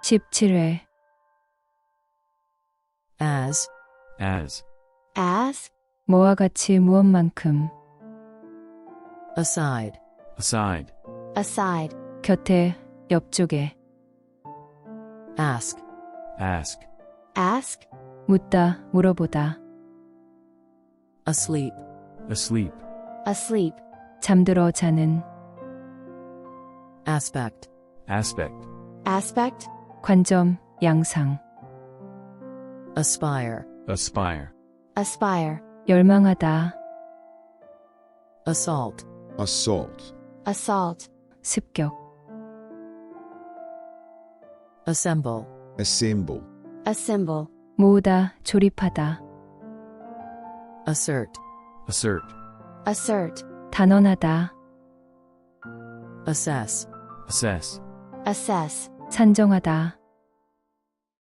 17회 as, as, 뭐와 같이 무엇만큼 aside, aside, 곁에 옆쪽에 ask, ask, 묻다 물어보다 asleep, asleep, 잠들어 자는 aspect, aspect, 관점 양상 aspire, aspire, 열망하다 assault, assault, 습격 assemble, assemble, 모으다 조립하다 assert, assert, 단언하다 assess, assess, 산정하다